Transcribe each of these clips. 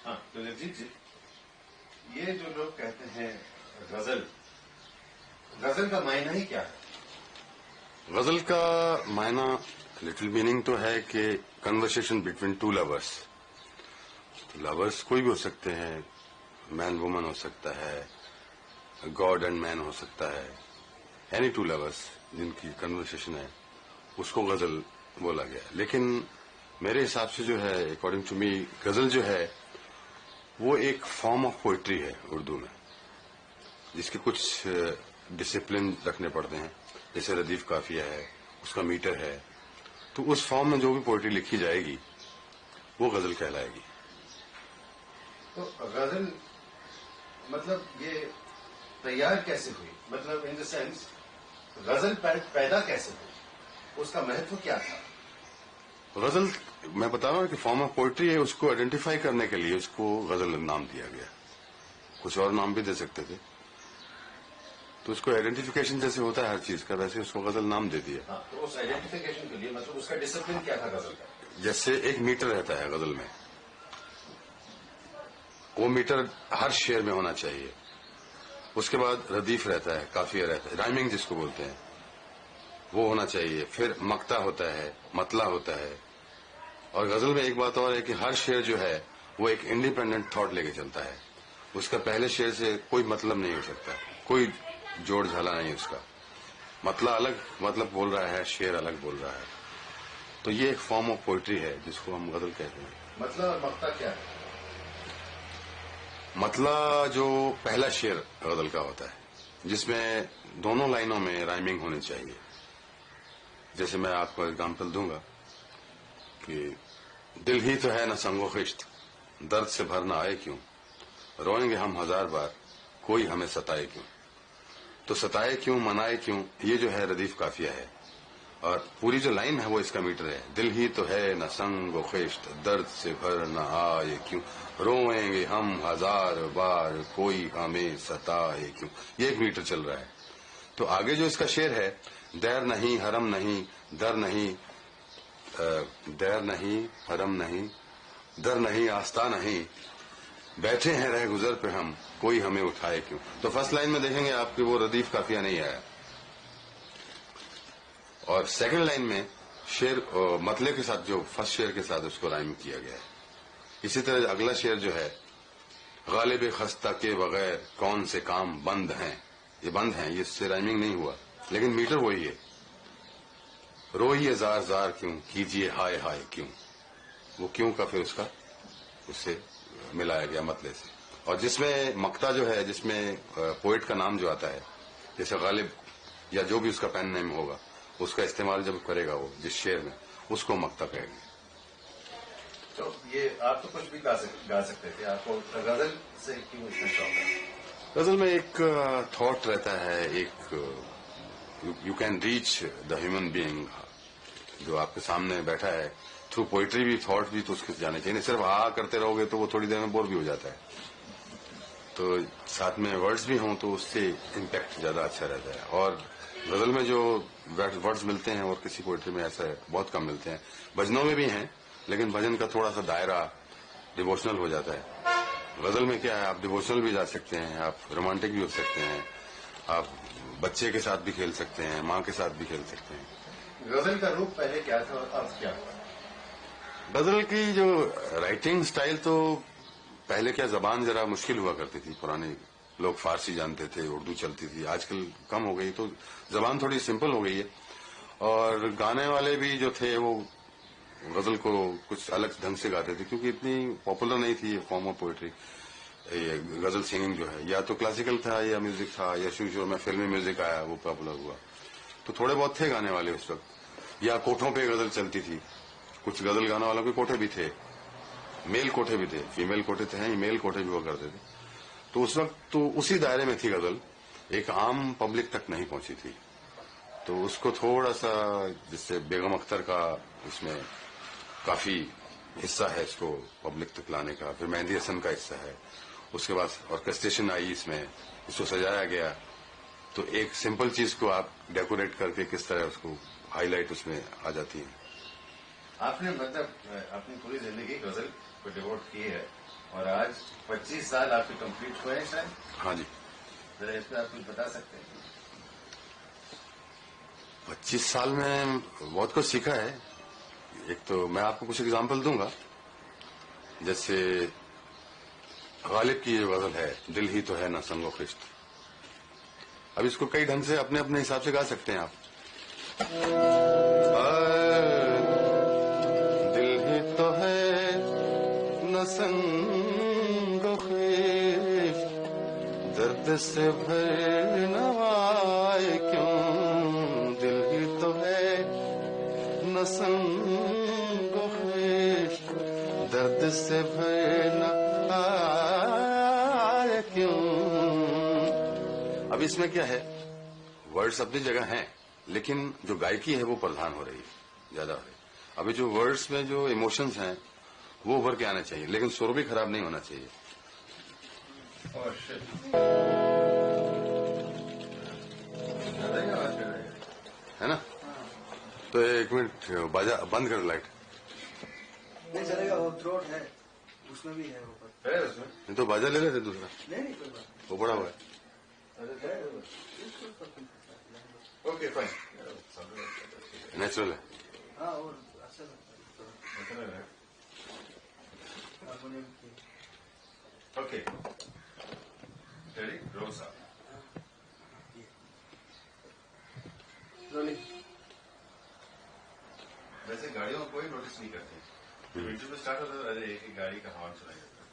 हाँ, तो जगजीत जी, ये जो लोग कहते हैं गजल, गजल का मायना ही क्या है? गजल का मायना लिटिल मीनिंग तो है कि conversation between two lovers. Lovers कोई भी हो सकते हैं, मैन वुमन हो सकता है, गॉड एंड मैन हो सकता है, एनी टू लवर्स जिनकी कन्वर्सेशन है उसको गजल बोला गया। लेकिन मेरे हिसाब से जो है, अकॉर्डिंग टू मी, गजल जो है वो एक फॉर्म ऑफ पोइट्री है उर्दू में, जिसके कुछ डिसिप्लिन रखने पड़ते हैं। जैसे रदीफ काफिया है, उसका मीटर है, तो उस फॉर्म में जो भी पोइट्री लिखी जाएगी वो गजल कहलाएगी। तो गजल मतलब ये तैयार कैसे हुई? मतलब इन द सेंस गजल पैदा कैसे हुई? उसका महत्व क्या था? गजल, मैं बता रहा हूं कि फॉर्म ऑफ पोइट्री है, उसको आइडेंटिफाई करने के लिए उसको गजल नाम दिया गया। कुछ और नाम भी दे सकते थे, तो उसको आइडेंटिफिकेशन जैसे होता है हर चीज का, वैसे उसको गजल नाम दे दिया। हाँ, तो उस आइडेंटिफिकेशन के लिए मतलब उसका डिसिप्लिन क्या था गजल का? जैसे एक मीटर रहता है गजल में, वो मीटर हर शेर में होना चाहिए। उसके बाद रदीफ रहता है, काफिया रहता है, राइमिंग जिसको बोलते हैं, वो होना चाहिए। फिर मक्ता होता है, मतला होता है। और गजल में एक बात और है कि हर शेर जो है वो एक इंडिपेंडेंट थॉट लेके चलता है। उसका पहले शेर से कोई मतलब नहीं हो सकता, कोई जोड़ झाला नहीं उसका। मतला अलग मतलब बोल रहा है, शेर अलग बोल रहा है। तो ये एक फॉर्म ऑफ पोइट्री है जिसको हम गजल कहते हैं। मतलब और मक्ता क्या है? मतला जो पहला शेर गजल का होता है, जिसमें दोनों लाइनों में राइमिंग होनी चाहिए। जैसे मैं आपको एग्जाम्पल दूंगा कि दिल ही तो है न संगो खिश्त, दर्द से भर न आए क्यों, रोएंगे हम हजार बार, कोई हमें सताए क्यों। तो सताए क्यों, मनाए क्यों, ये जो है रदीफ काफिया है। और पूरी जो लाइन है वो इसका मीटर है। दिल ही तो है न संग व खिश्त, दर्द से भर न आए क्यों, रोएंगे हम हजार बार, कोई हमें सताए क्यों। ये एक मीटर चल रहा है। तो आगे जो इसका शेर है, दैर नहीं हरम नहीं, दर नहीं, दैर नहीं हरम नहीं, दर नहीं आस्था नहीं, बैठे हैं रह गुजर पे हम, कोई हमें उठाए क्यों। तो फर्स्ट लाइन में देखेंगे आपके वो रदीफ काफिया नहीं आया, और सेकंड लाइन में शेर मतले के साथ, जो फर्स्ट शेर के साथ उसको राइम किया गया है। इसी तरह अगला शेर जो है, गालिब खस्ता के बगैर कौन से काम बंद हैं, ये बंद हैं, ये इससे राइमिंग नहीं हुआ, लेकिन मीटर वही है। रोइए जार जार क्यों, कीजिए हाय हाय क्यों, वो क्यों का फिर उसका उससे मिलाया गया मतले से। और जिसमें मक्ता जो है, जिसमें पोएट का नाम जो आता है, जैसे गालिब या जो भी उसका पेन नेम होगा, उसका इस्तेमाल जब करेगा वो जिस शेर में, उसको मक्ता कहेंगे। तो ये आप तो कुछ भी गा सकते थे, आपको गजल से क्यों इतना शौक है? गजल में एक थॉट रहता है, एक you can reach the human being जो आपके सामने बैठा है। थ्रू पोइट्री भी थॉट भी तो उसके जाने चाहिए। सिर्फ आ करते रहोगे तो वो थोड़ी देर में बोर भी हो जाता है। तो साथ में वर्ड्स भी हों तो उससे इम्पैक्ट ज्यादा अच्छा रहता है। और गजल में जो वर्ड्स मिलते हैं और किसी पोइट्री में ऐसा बहुत कम मिलते हैं। भजनों में भी हैं, लेकिन भजन का थोड़ा सा दायरा डिवोशनल हो जाता है। गजल में क्या है, आप डिवोशनल भी जा सकते हैं, आप रोमांटिक भी हो सकते हैं, आप बच्चे के साथ भी खेल सकते हैं, माँ के साथ भी खेल सकते हैं। गजल का रूप पहले क्या था और अब क्या हुआ? गजल की जो राइटिंग स्टाइल, तो पहले क्या जबान जरा मुश्किल हुआ करती थी। पुराने लोग फारसी जानते थे, उर्दू चलती थी, आजकल कम हो गई, तो जबान थोड़ी सिंपल हो गई है। और गाने वाले भी जो थे वो गजल को कुछ अलग ढंग से गाते थे, क्योंकि इतनी पॉपुलर नहीं थी ये फॉर्म ऑफ पोएट्री। ये गजल सिंगिंग जो है, या तो क्लासिकल था या म्यूजिक था, या शुरू में फिल्मी म्यूजिक आया, वो पॉपुलर हुआ। तो थोड़े बहुत थे गाने वाले उस वक्त, या कोठों पे गजल चलती थी। कुछ गजल गाने वालों के कोठे भी थे, मेल कोठे भी थे, फीमेल कोठे थे, मेल कोठे भी हुआ करते थे। तो उस वक्त तो उसी दायरे में थी गजल, एक आम पब्लिक तक नहीं पहुंची थी। तो उसको थोड़ा सा, जिससे बेगम अख्तर का इसमें काफी हिस्सा है इसको पब्लिक तक लाने का, फिर मेहंदी हसन का हिस्सा है, उसके बाद ऑर्केस्ट्रेशन आई, इसमें इसको सजाया गया। तो एक सिंपल चीज को आप डेकोरेट करके किस तरह उसको हाईलाइट उसमें आ जाती है। आपने मतलब अपनी पूरी जिंदगी गजल को डिवोट की है और आज 25 साल आपके कंप्लीट हुए हैं शायद। हाँ जी। जरा इस पर आप कुछ बता सकते हैं? 25 साल में बहुत कुछ सीखा है। एक तो मैं आपको कुछ एग्जांपल दूंगा, जैसे गालिब की ये गजल है, दिल ही तो है ना संगो खिश्त। अब इसको कई ढंग से अपने अपने हिसाब से गा सकते हैं आप। दिल ही तो है न संगो खिश्त, दर्द से भर नवाए क्यों। दिल ही तो है न संगो खिश्त, दर्द से भर नवाए क्यों। अब इसमें क्या है, वर्ड्स अपनी जगह हैं, लेकिन जो गायकी है वो प्रधान हो रही है, ज्यादा हो रही है। अभी जो वर्ड्स में जो इमोशंस हैं वो उभर के आना चाहिए, लेकिन सुर भी खराब नहीं होना चाहिए। है ना? तो एक मिनट बाजा बंद कर, लाइट नहीं चलेगा, वो थ्रोट है उसमें भी है ऊपर। है उसमें? नहीं तो बाजा ले लेते दूसरा, नहीं कोई बात वो बड़ा हुआ है। ओके फाइन, नेचुरल है। हाँ और अच्छा लगता है हारमोनियम की। ओके रेडी, रोल साहब। रोलिंग। वैसे गाड़ियों में कोई नोटिस नहीं करते, जब इंटरव्यू स्टार्ट होता है अरे एक गाड़ी का हॉर्न सुनाई देता है।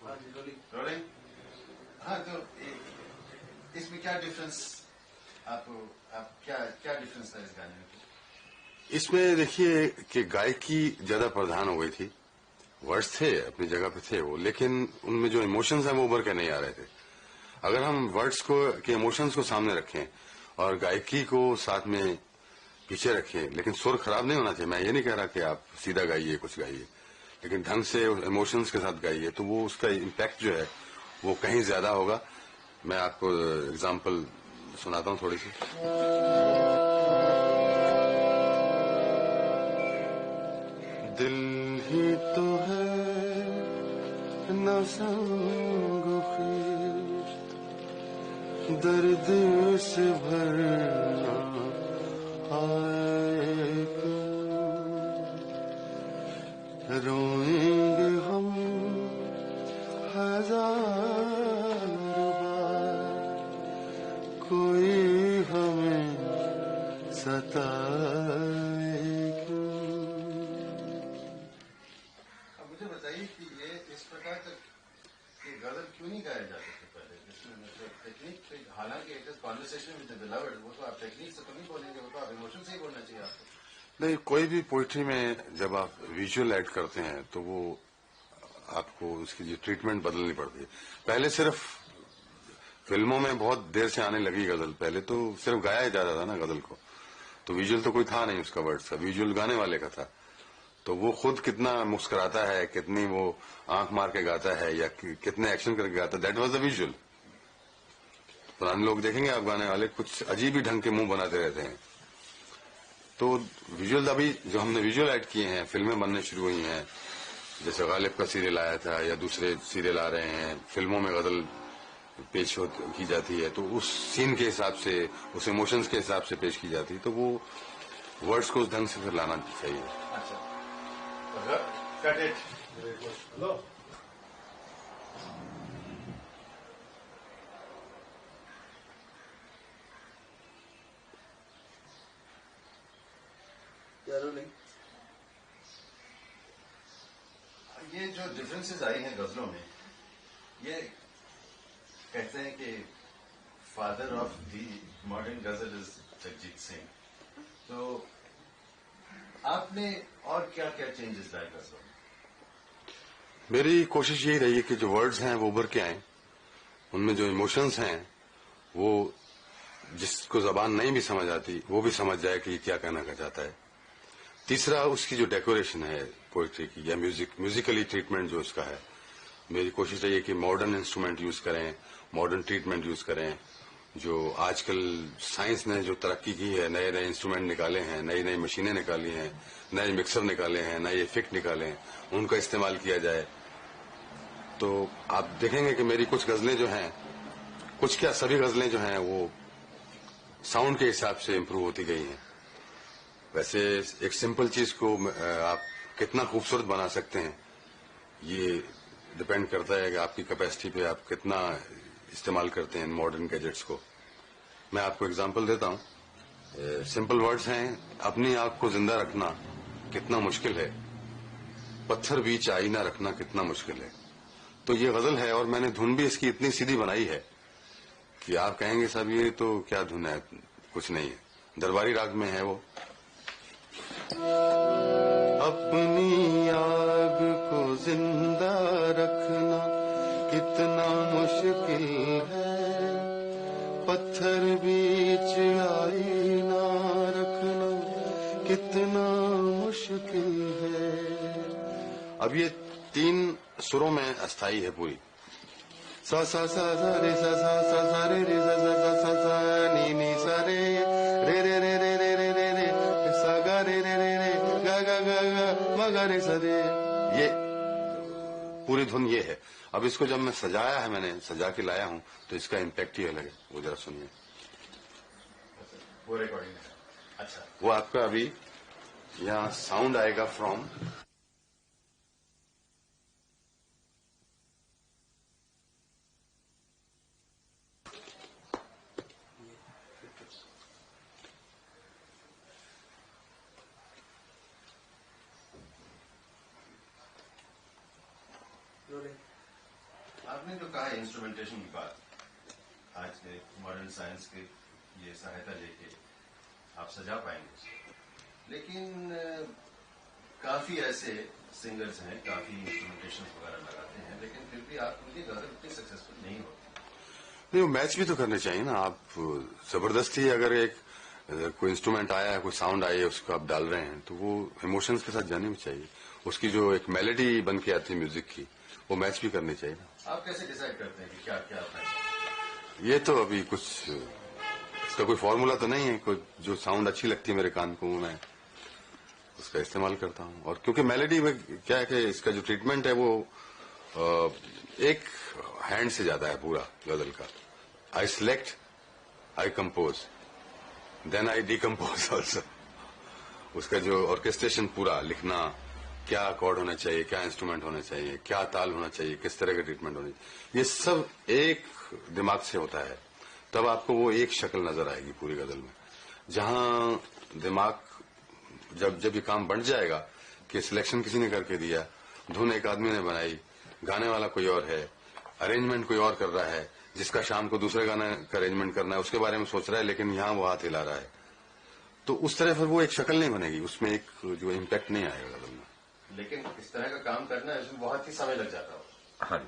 हाँ जी रोलिंग। रोलिंग। हाँ तो इसमें क्या डिफरेंस आप क्या डिफरेंस था इस गाने में? इसमें देखिए कि गायकी ज्यादा प्रधान हो गई थी, वर्ड्स थे अपनी जगह पे थे वो, लेकिन उनमें जो इमोशंस हैं वो उभर के नहीं आ रहे थे। अगर हम वर्ड्स को के इमोशंस को सामने रखें और गायकी को साथ में पीछे रखें, लेकिन सुर खराब नहीं होना चाहिए। मैं ये नहीं कह रहा कि आप सीधा गाइए, कुछ गाइए, लेकिन ढंग से इमोशंस के साथ गाइए, तो वो उसका इम्पैक्ट जो है वो कहीं ज्यादा होगा। मैं आपको एग्जांपल सुनाता हूँ थोड़ी सी। दिल ही तो है न संगो खिश्त, दर्द से भरना आए क्यों। रोएंगे हम हजार बार, कोई हमें सताए क्यों। अब मुझे बताइए कि ये इस प्रकार का ये गजल क्यों नहीं गाया जाता था पहले? इसमें मतलब टेक्निक, हालांकि it is conversation with the beloved, वो तो आप टेक्निक से तो नहीं बोलेंगे, वो तो आप इमोशन से ही बोलना चाहिए आपको। नहीं, कोई भी पोइट्री में जब आप विजुअल ऐड करते हैं तो वो आपको उसकी जो ट्रीटमेंट बदलनी पड़ती है। पहले सिर्फ फिल्मों में बहुत देर से आने लगी गजल, पहले तो सिर्फ गाया ही जाता था ना गजल को, तो विजुअल तो कोई था नहीं उसका, वर्ड्स का विजुअल गाने वाले का था। तो वो खुद कितना मुस्कुराता है, कितनी वो आंख मार के गाता है या कितने एक्शन करके गाता है, दैट वाज द विजुअल। पुराने लोग देखेंगे आप गाने वाले कुछ अजीब ही ढंग के मुंह बनाते रहते हैं। तो विजुअल अभी जो हमने विजुअल ऐड किए हैं, फिल्में बनने शुरू हुई हैं, जैसे गालिब का सीरियल आया था या दूसरे सीरियल आ रहे हैं, फिल्मों में गजल पेश की जाती है, तो उस सीन के हिसाब से, उस इमोशंस के हिसाब से पेश की जाती है, तो वो वर्ड्स को उस ढंग से फिर लाना चाहिए। अच्छा, कट इट। Low rolling. ये जो डिफरेंसेस आई हैं गजलों में, ये कहते हैं कि फादर ऑफ दी मॉडर्न गजल इज जगजीत सिंह। तो आपने और क्या क्या चेंजेस लाए गजलों में? मेरी कोशिश यही रही है कि जो वर्ड्स हैं वो उभर के आए, उनमें जो इमोशंस हैं वो जिसको जबान नहीं भी समझ आती वो भी समझ जाए कि क्या कहना चाहता है। तीसरा, उसकी जो डेकोरेशन है पोइट्री की या म्यूजिकली ट्रीटमेंट जो उसका है, मेरी कोशिश रही है कि मॉडर्न इंस्ट्रूमेंट यूज करें, मॉडर्न ट्रीटमेंट यूज करें, जो आजकल साइंस ने जो तरक्की की है, नए नए इंस्ट्रूमेंट निकाले हैं, नई नई मशीनें निकाली हैं, नए मिक्सर निकाले हैं, नए इफेक्ट निकाले हैं, उनका इस्तेमाल किया जाए। तो आप देखेंगे कि मेरी कुछ गजलें जो हैं, कुछ क्या सभी गजलें जो हैं वो साउंड के हिसाब से इम्प्रूव होती गई हैं। वैसे एक सिंपल चीज को आप कितना खूबसूरत बना सकते हैं, ये डिपेंड करता है कि आपकी कैपेसिटी पे आप कितना इस्तेमाल करते हैं मॉडर्न गैजेट्स को। मैं आपको एग्जांपल देता हूं। सिंपल वर्ड्स हैं, अपनी आंख को जिंदा रखना कितना मुश्किल है, पत्थर बीच आईना रखना कितना मुश्किल है। तो ये गजल है और मैंने धुन भी इसकी इतनी सीधी बनाई है कि आप कहेंगे साहब ये तो क्या धुन है, कुछ नहीं है। दरबारी राग में है वो। अपनी आग को जिंदा रखना कितना मुश्किल है, पत्थर बीच आईना रखना कितना मुश्किल है। अब ये 3 सुरों में अस्थाई है पूरी। सा सा सा सा रे सा सा सा सा रे रे सा सा सा सा सा नी नी सा रे रे रे रे रे रे रे रे रे सा गा रे रे रे रे गा गा गा गा म गा रे सा रे। ये पूरी धुन ये है। अब इसको जब मैं सजाया है, मैंने सजा के लाया हूं, तो इसका इम्पैक्ट ही अलग है। वो जरा सुनिए। वो रिकॉर्डिंग है। अच्छा, वो आपका अभी यहाँ साउंड आएगा फ्रॉम आपने जो कहा इंस्ट्रूमेंटेशन की बात, आज के मॉडर्न साइंस की ये सहायता लेके आप सजा पाएंगे, लेकिन काफी ऐसे सिंगर्स हैं, काफी इंस्ट्रूमेंटेशन वगैरह लगाते हैं, लेकिन फिर भी आप उनकी गजल इतनी सक्सेसफुल नहीं होती। नहीं, वो मैच भी तो करने चाहिए ना। आप जबरदस्ती अगर एक कोई इंस्ट्रूमेंट आया है, कोई साउंड आई है, उसको आप डाल रहे हैं, तो वो इमोशंस के साथ जानी भी चाहिए। उसकी जो एक मेलोडी बन के आती है म्यूजिक की, वो मैच भी करनी चाहिए। आप कैसे डिसाइड करते हैं कि क्या क्या आपने? ये तो अभी कुछ इसका कोई फॉर्मूला तो नहीं है। कोई जो साउंड अच्छी लगती है मेरे कान को, मैं उसका इस्तेमाल करता हूँ। और क्योंकि मेलोडी में क्या है कि इसका जो ट्रीटमेंट है वो एक हैंड से ज्यादा है पूरा गजल का। I select, I compose, then I decompose also. उसका जो ऑर्केस्ट्रेशन पूरा लिखना, क्या अकॉर्ड होना चाहिए, क्या इंस्ट्रूमेंट होना चाहिए, क्या ताल होना चाहिए, किस तरह का ट्रीटमेंट होना चाहिए, ये सब एक दिमाग से होता है। तब आपको वो एक शक्ल नजर आएगी पूरी गजल में। जहां दिमाग जब ये काम बन जाएगा कि सिलेक्शन किसी ने करके दिया, धुन एक आदमी ने बनाई, गाने वाला कोई और है, अरेंजमेंट कोई और कर रहा है, जिसका शाम को दूसरे गाने का अरेंजमेंट करना है, उसके बारे में सोच रहा है, लेकिन यहाँ वो हाथ हिला रहा है, तो उस तरह फिर वो एक शक्ल नहीं बनेगी, उसमें एक जो इम्पैक्ट नहीं आएगा गजल में। लेकिन इस तरह का काम करना है, इसमें बहुत ही समय लग जाता हो। हाँ,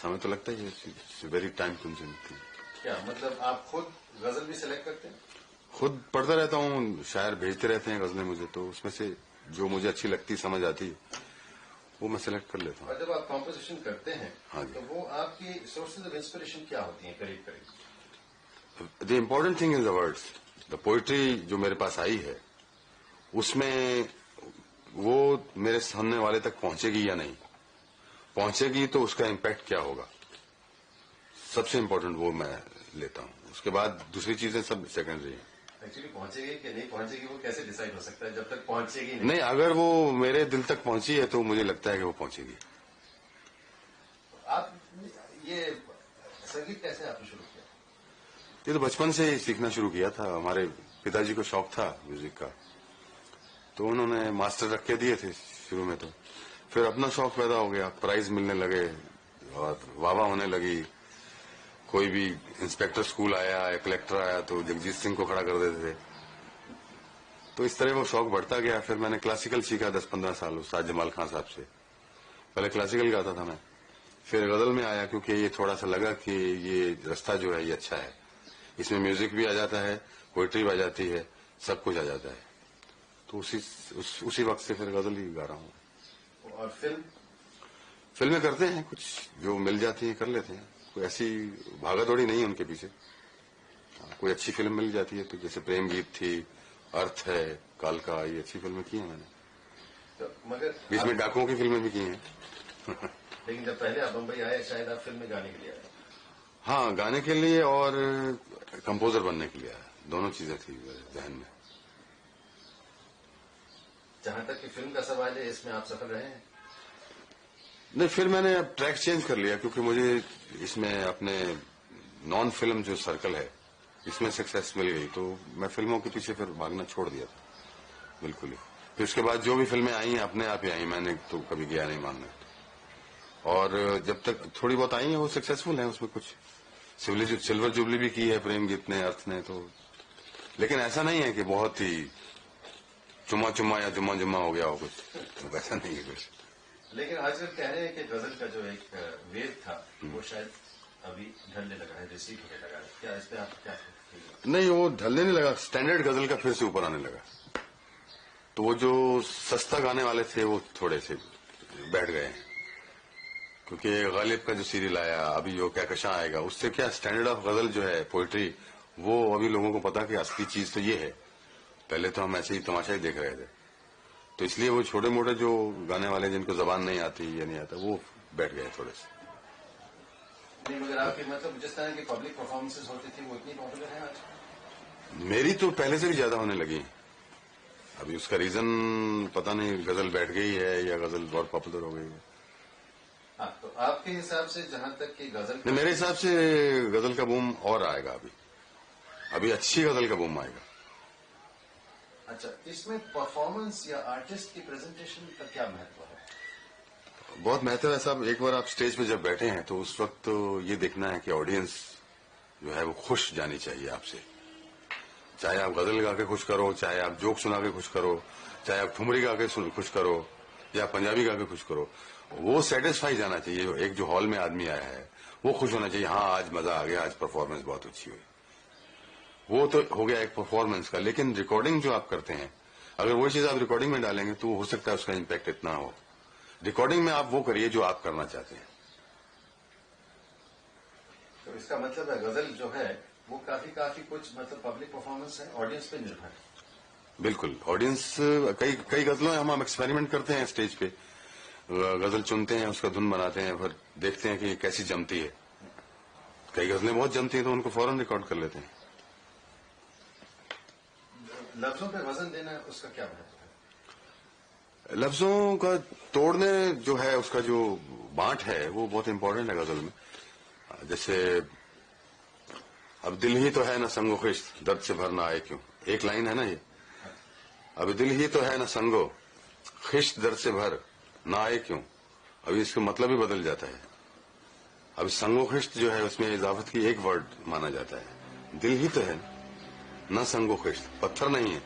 समय तो लगता ही है, वेरी टाइम कंज्यूमिंग। क्या मतलब आप खुद गजल भी सिलेक्ट करते हैं? खुद पढ़ता रहता हूँ, शायर भेजते रहते हैं गजलें मुझे, तो उसमें से जो मुझे अच्छी लगती, समझ आती, वो मैं सिलेक्ट कर लेता हूँ। और जब आप कॉम्पोजिशन करते हैं, हाँ जी, तो वो आपकी सोर्सेज ऑफ इंस्पिरेशन क्या होती हैं करीब करीब? The important thing is the words. The poetry जो मेरे पास आई है, उसमें वो मेरे सुनने वाले तक पहुंचेगी या नहीं पहुंचेगी, तो उसका इम्पैक्ट क्या होगा, सबसे इम्पोर्टेंट वो मैं लेता हूँ। उसके बाद दूसरी चीजें सब सेकेंडरी हैं। एक्चुअली पहुंचेगी कि नहीं पहुंचेगी वो कैसे डिसाइड हो सकता है जब तक पहुंचेगी नहीं, अगर वो मेरे दिल तक पहुंची है तो मुझे लगता है कि वो पहुंचेगी। आप ये संगीत कैसे आपने शुरू किया? ये तो बचपन से ही सीखना शुरू किया था। हमारे पिताजी को शौक था म्यूजिक का, तो उन्होंने मास्टर रख के दिए थे शुरू में। तो फिर अपना शौक पैदा हो गया, प्राइज मिलने लगे और वाहवाह होने लगी। कोई भी इंस्पेक्टर स्कूल आया या कलेक्टर आया तो जगजीत सिंह को खड़ा कर देते थे। तो इस तरह वो शौक बढ़ता गया। फिर मैंने क्लासिकल सीखा 10-15 साल उस्ताद जमाल खान साहब से। पहले क्लासिकल गाता था मैं, फिर गजल में आया, क्योंकि ये थोड़ा सा लगा कि ये रास्ता जो है ये अच्छा है, इसमें म्यूजिक भी आ जाता है, पोइट्री भी आ जाती है, सब कुछ आ जाता है। तो उसी वक्त से फिर गजल ही गा रहा हूँ। और फिल्में करते हैं, कुछ जो मिल जाती हैं कर लेते हैं, कोई ऐसी भागा दौड़ी नहीं है उनके पीछे। कोई अच्छी फिल्म मिल जाती है तो, जैसे प्रेम गीत थी, अर्थ है, कालका, ये अच्छी फिल्में की हैं मैंने। तो मगर बीच में डाकुओं की फिल्में भी की हैं। लेकिन जब पहले आप बम्बई आए शायद आप फिल्म में गाने के लिए आए। हाँ, गाने के लिए और कंपोजर बनने के लिए आया, दोनों चीजें थी जहन में। जहां तक कि फिल्म का सवाल है, इसमें आप सफल रहे हैं? नहीं, फिर मैंने अब ट्रैक चेंज कर लिया, क्योंकि मुझे इसमें अपने नॉन फिल्म जो सर्कल है इसमें सक्सेस मिल गई, तो मैं फिल्मों के पीछे फिर भागना छोड़ दिया था बिल्कुल ही। फिर उसके बाद जो भी फिल्में आई हैं अपने आप ही आई, मैंने तो कभी गया नहीं मानने। और जब तक थोड़ी बहुत आई हैं वो सक्सेसफुल हैं, उसमें कुछ सिल्वर जुबली भी की है प्रेम गीत ने, अर्थ ने, तो लेकिन ऐसा नहीं है कि बहुत ही चुमा चुमा या जुम्मा जुम्मा हो गया हो कुछ, तो वैसा नहीं है कुछ। लेकिन आजकल कह रहे हैं कि गजल का जो एक वेव था वो शायद अभी ढलने लगा है, रिसीव होने लगा है, क्या इस पे आप क्या? नहीं, वो ढलने नहीं लगा, स्टैंडर्ड गजल का फिर से ऊपर आने लगा। तो वो जो सस्ता गाने वाले थे वो थोड़े से बैठ गए हैं, क्योंकि गालिब का जो सीरियल आया, अभी जो कहकशां आएगा, उससे क्या स्टैंडर्ड ऑफ गजल जो है पोइट्री, वो अभी लोगों को पता कि असली चीज तो ये है। पहले तो हम ऐसे ही तमाशा ही देख रहे थे, तो इसलिए वो छोटे मोटे जो गाने वाले जिनको जबान नहीं आती या नहीं आता, वो बैठ गए थोड़े से। नहीं, मगर आपकी मतलब जिस तरह की पब्लिक परफॉर्मेंसेस होती थी वो इतनी पॉपुलर है आज? मेरी तो पहले से भी ज्यादा होने लगी। अभी उसका रीजन पता नहीं, गजल बैठ गई है या गजल बहुत पॉपुलर हो गई है। हाँ, तो आपके हिसाब से जहां तक कि गजल, मेरे हिसाब से गजल का बूम और आएगा, अभी अच्छी गजल का बूम आएगा। अच्छा, इसमें परफॉर्मेंस या आर्टिस्ट की प्रेजेंटेशन का क्या महत्व है? बहुत महत्व है साहब। एक बार आप स्टेज पे जब बैठे हैं तो उस वक्त तो ये देखना है कि ऑडियंस जो है वो खुश जानी चाहिए आपसे। चाहे आप गजल गा के खुश करो, चाहे आप जोक सुना के खुश करो, चाहे आप ठुमरी गा के खुश करो, या पंजाबी गा के खुश करो, वो सेटिस्फाई जाना चाहिए। एक जो हॉल में आदमी आया है वो खुश होना चाहिए, हाँ आज मजा आ गया, आज परफॉर्मेंस बहुत अच्छी हुई। वो तो हो गया एक परफॉर्मेंस का। लेकिन रिकॉर्डिंग जो आप करते हैं, अगर वो चीज आप रिकॉर्डिंग में डालेंगे तो हो सकता है उसका इम्पैक्ट इतना हो। रिकॉर्डिंग में आप वो करिए जो आप करना चाहते हैं। तो इसका मतलब है गजल जो है वो काफी कुछ मतलब पब्लिक परफॉर्मेंस है, ऑडियंस पे निर्भर है। बिल्कुल, ऑडियंस कई गजलों में हम एक्सपेरिमेंट करते हैं स्टेज पे, गजल चुनते हैं, उसका धुन बनाते हैं, फिर देखते हैं कि कैसी जमती है। कई गजलें बहुत जमती हैं तो उनको फौरन रिकॉर्ड कर लेते हैं। लफ्जों पे वजन देना उसका क्या महत्व है? लफ्जों का तोड़ने जो है, उसका जो बांट है वो बहुत इंपॉर्टेंट है गजल में। जैसे अब दिल ही तो है ना संगो खिश्त, दर्द से भर ना आए क्यों, एक लाइन है ना ये। अब दिल ही तो है ना संगो खिश्त, दर्द से भर ना आए क्यों, अभी इसका मतलब ही बदल जाता है। अब संगो खिश्त जो है उसमें इजाफत की एक वर्ड माना जाता है। दिल ही तो है ना संगो खिश्त, पत्थर नहीं है,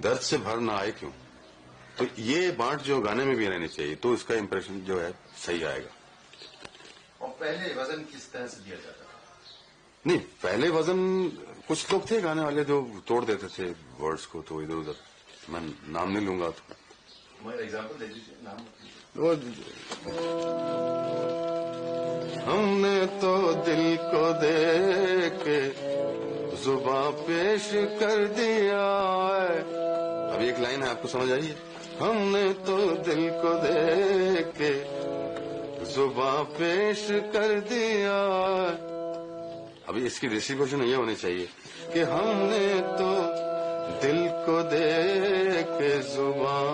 दर्द से भर ना आए क्यों। तो ये बांट जो गाने में भी रहनी चाहिए, तो इसका इंप्रेशन जो है सही आएगा। और पहले वजन किस तरह से दिया जाता था? नहीं, पहले वजन कुछ लोग थे गाने वाले जो तोड़ देते थे वर्ड्स को, तो इधर उधर, मैं नाम नहीं लूंगा तो। मैं एग्जांपल दे दीजिए, नाम वो हमने तो दिल को दे के जुबां पेश कर दिया है। अभी एक लाइन है, आपको समझ आई है? हमने तो दिल को दे के जुबां पेश कर दिया। अभी इसकी डिस्ट्रीब्यूशन ये होनी चाहिए कि हमने तो दिल को दे के जुबां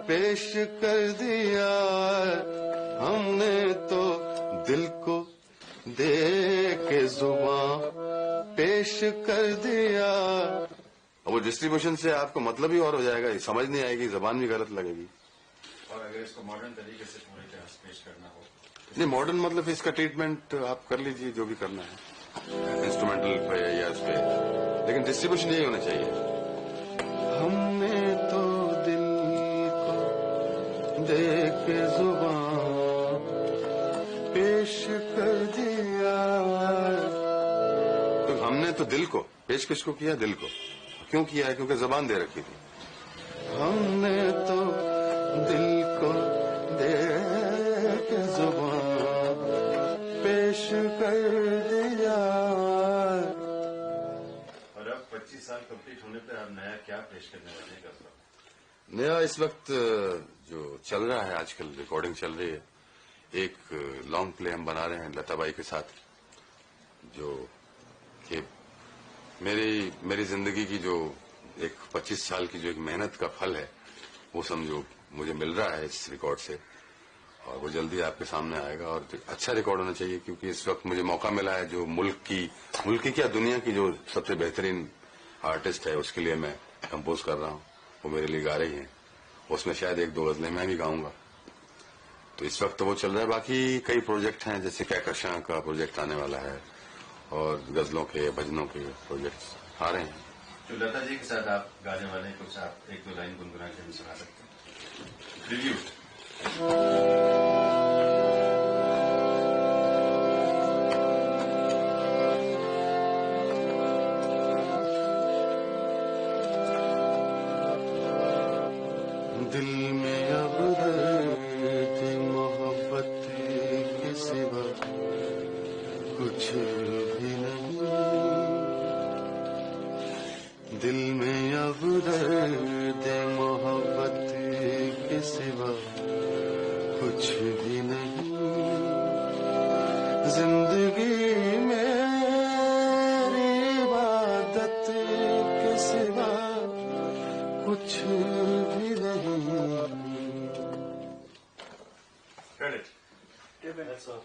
पेश कर दिया, हमने तो दिल को दे के जुबां पेश कर दिया। अब वो डिस्ट्रीब्यूशन से आपको मतलब ही और हो जाएगा, समझ नहीं आएगी, जबान भी गलत लगेगी। और अगर इसको मॉडर्न तरीके से पूरे तरह से पेश करना हो, नहीं मॉडर्न मतलब इसका ट्रीटमेंट आप कर लीजिए जो भी करना है, इंस्ट्रूमेंटल पे या इस पे, लेकिन डिस्ट्रीब्यूशन यही होना चाहिए। हमने तो दिल को दे के जुबां पेश कर दिया। तो हमने तो दिल को पेश किसको किया? दिल को। क्यों किया है? क्योंकि जबान दे रखी थी। हमने तो दिल को दे के जुबां पेश कर दिया। पेश करने वाले हैं गजल? नया इस वक्त जो चल रहा है, आजकल रिकॉर्डिंग चल रही है, एक लॉन्ग प्ले हम बना रहे हैं लताबाई के साथ, जो कि मेरी जिंदगी की जो एक 25 साल की जो एक मेहनत का फल है, वो समझो मुझे मिल रहा है इस रिकॉर्ड से, और वो जल्दी आपके सामने आएगा। और अच्छा रिकॉर्ड होना चाहिए, क्योंकि इस वक्त मुझे मौका मिला है जो मुल्क की क्या दुनिया की जो सबसे बेहतरीन आर्टिस्ट है, उसके लिए मैं कंपोज कर रहा हूँ। वो मेरे लिए गा रही हैं, उसमें शायद एक दो गजलें मैं भी गाऊंगा। तो इस वक्त तो वो चल रहा है। बाकी कई प्रोजेक्ट हैं, जैसे कहकशां का प्रोजेक्ट आने वाला है, और गजलों के भजनों के प्रोजेक्ट्स आ रहे हैं। जो लता जी के साथ आप गाने वाले कुछ आप एक दो लाइन गुनगुना के हम सुना सकते हैं? रिव्यू। दिल में अब दर्द मोहब्बत के सिवा कुछ भी नहीं, दिल में अब दर्द मोहब्बत के सिवा कुछ भी नहीं, जिंदगी मेरी इबादत के सिवा कुछ भी नहीं। Credit. That's all.